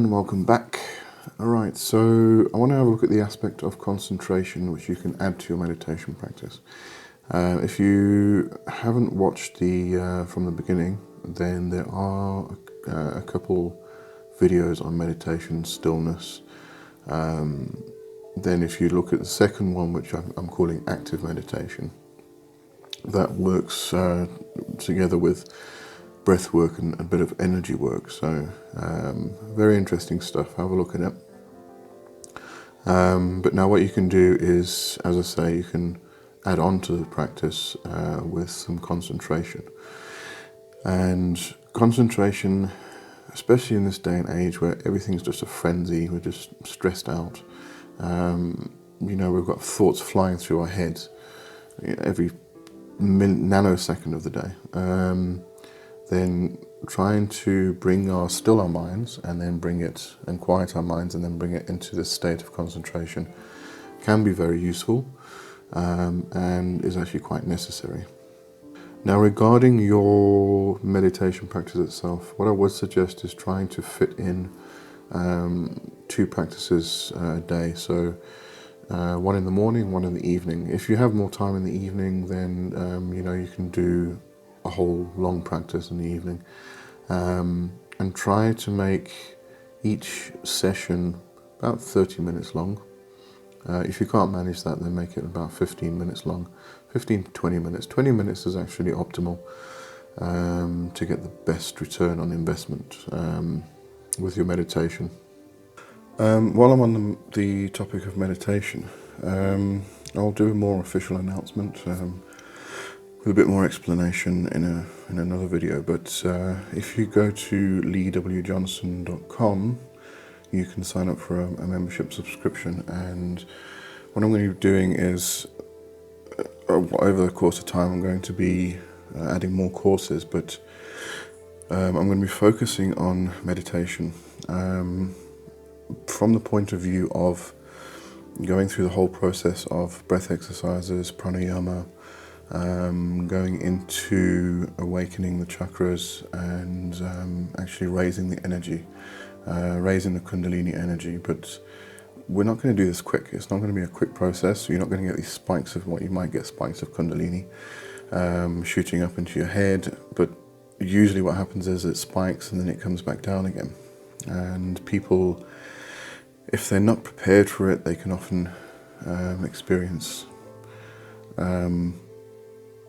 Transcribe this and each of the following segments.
and welcome back. Alright, so I want to have a look at the aspect of concentration which you can add to your meditation practice. If you haven't watched the from the beginning, then there are a couple videos on meditation, stillness. Then if you look at the second one, which I'm calling active meditation, that works together with breath work and a bit of energy work. So very interesting stuff. Have a look at it. But now what you can do is, as I say, you can add on to the practice with some concentration. And concentration, especially in this day and age where everything's just a frenzy, we're just stressed out. We've got thoughts flying through our heads every nanosecond of the day. Then trying to still our minds and then quiet our minds and then bring it into this state of concentration can be very useful and is actually quite necessary. Now, regarding your meditation practice itself, what I would suggest is trying to fit in 2 practices a day. So one in the morning, one in the evening. If you have more time in the evening, then you can do a whole long practice in the evening, and try to make each session about 30 minutes long. If you can't manage that, then make it about 15 minutes long, 15 to 20 minutes. 20 minutes is actually optimal to get the best return on investment with your meditation. While I'm on the topic of meditation, I'll do a more official announcement with a bit more explanation in another video. But if you go to leewjohnson.com, you can sign up for a membership subscription. And what I'm going to be doing is, over the course of time, I'm going to be adding more courses, but I'm going to be focusing on meditation from the point of view of going through the whole process of breath exercises, pranayama, going into awakening the chakras and actually raising the energy, raising the kundalini energy. But we're not going to do this quick. It's not going to be a quick process. You're not going to get these spikes of what you might get spikes of kundalini shooting up into your head. But usually what happens is it spikes and then it comes back down again. And people, if they're not prepared for it, they can often experience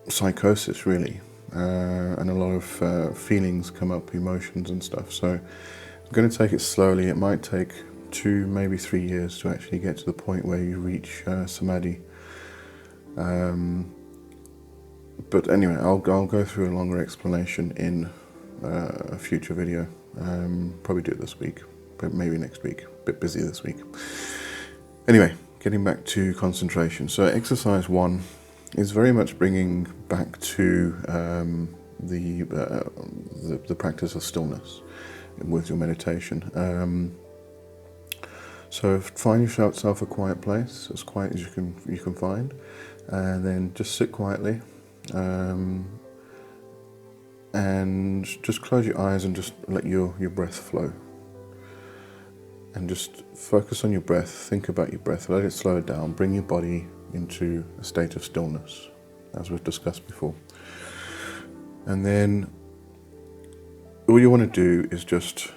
psychosis, really, and a lot of feelings come up, emotions and stuff. So I'm going to take it slowly. It might take 2, maybe 3 years to actually get to the point where you reach samadhi. But anyway, I'll go through a longer explanation in a future video. Probably do it this week, but maybe next week. A bit busy this week. Anyway, getting back to concentration. So exercise 1 is very much bringing back to the practice of stillness with your meditation. So find yourself a quiet place, as quiet as you can find, and then just sit quietly, and just close your eyes and just let your breath flow. And just focus on your breath, think about your breath, let it slow down, bring your body into a state of stillness, as we've discussed before. And then all you want to do is just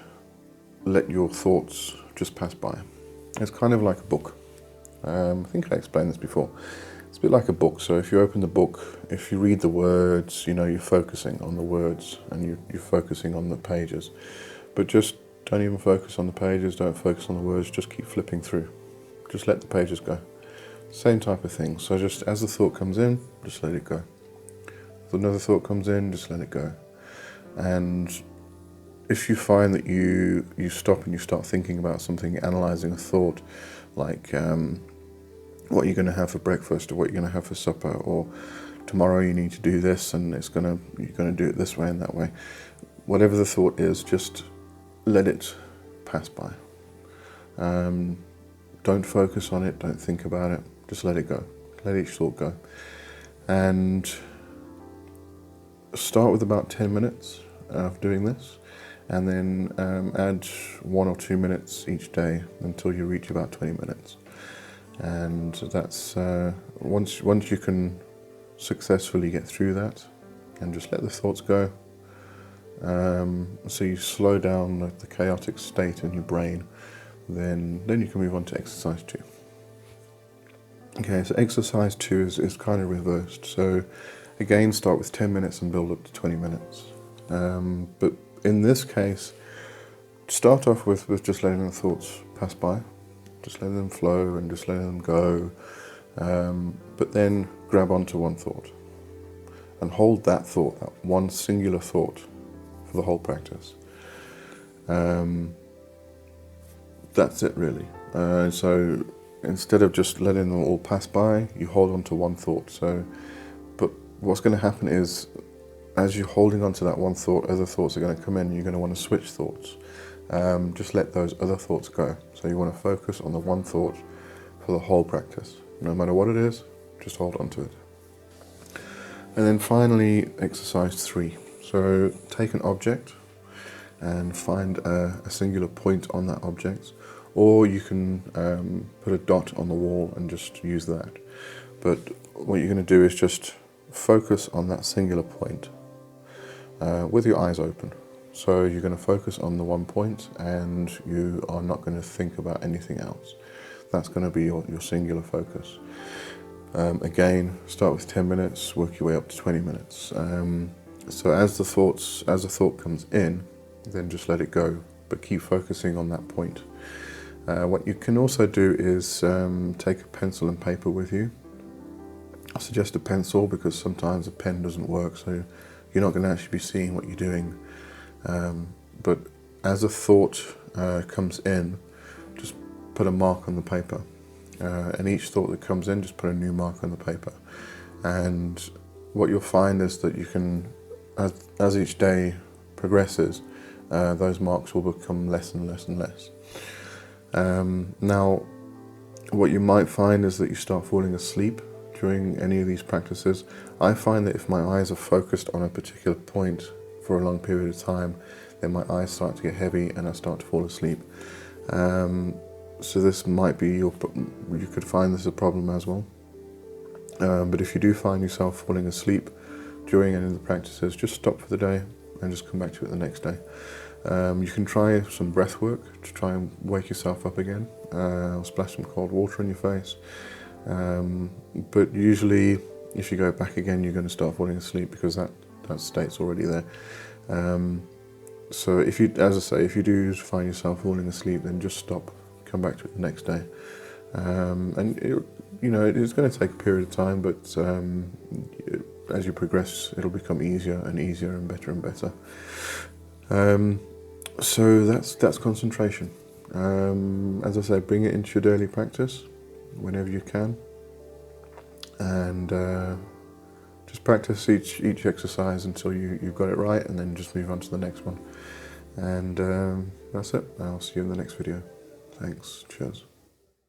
let your thoughts just pass by. It's kind of like a book. I think I explained this before. It's a bit like a book. So if you open the book, if you read the words, you're focusing on the words and you're focusing on the pages. But just don't even focus on the pages, don't focus on the words, just keep flipping through. Just let the pages go. Same type of thing. So just as the thought comes in, just let it go. If another thought comes in, just let it go. And if you find that you stop and you start thinking about something, analysing a thought, like what you're going to have for breakfast or what you're going to have for supper, or tomorrow you need to do this and you're going to do it this way and that way. Whatever the thought is, just let it pass by. Don't focus on it, don't think about it, just let it go. Let each thought go. And start with about 10 minutes of doing this, and then add 1 or 2 minutes each day until you reach about 20 minutes. And that's once you can successfully get through that and just let the thoughts go, so you slow down the chaotic state in your brain, then you can move on to exercise 2. Okay, so exercise 2 is kind of reversed. So again, start with 10 minutes and build up to 20 minutes. But in this case, start off with just letting the thoughts pass by, just letting them flow and just letting them go. But then grab onto one thought and hold that thought, that one singular thought, for the whole practice. That's it really. So instead of just letting them all pass by, you hold on to one thought. But what's going to happen is, as you're holding on to that one thought, other thoughts are going to come in and you're going to want to switch thoughts. Just let those other thoughts go. So you want to focus on the one thought for the whole practice. No matter what it is, just hold on to it. And then finally, exercise 3. So take an object and find a singular point on that object, or you can put a dot on the wall and just use that. But what you're going to do is just focus on that singular point with your eyes open. So you're going to focus on the one point and you are not going to think about anything else. That's going to be your singular focus. Again, start with 10 minutes, work your way up to 20 minutes. So as the thought comes in, then just let it go, but keep focusing on that point. What you can also do is take a pencil and paper with you. I suggest a pencil because sometimes a pen doesn't work, so you're not going to actually be seeing what you're doing. But as a thought comes in, just put a mark on the paper. And each thought that comes in, just put a new mark on the paper. And what you'll find is that you can, as each day progresses, those marks will become less and less and less. Now, what you might find is that you start falling asleep during any of these practices. I find that if my eyes are focused on a particular point for a long period of time, then my eyes start to get heavy and I start to fall asleep. So this might be you could find this a problem as well. But if you do find yourself falling asleep during any of the practices, just stop for the day and just come back to it the next day. You can try some breath work to try and wake yourself up again. Splash some cold water in your face. But usually, if you go back again, you're going to start falling asleep because that state's already there. So if you, as I say, if you do find yourself falling asleep, then just stop, come back to it the next day. And it's going to take a period of time, but as you progress, it'll become easier and easier and better. So that's concentration. As I say, bring it into your daily practice whenever you can, and just practice each exercise until you've got it right, and then just move on to the next one. And that's it. I'll see you in the next video. Thanks. Cheers.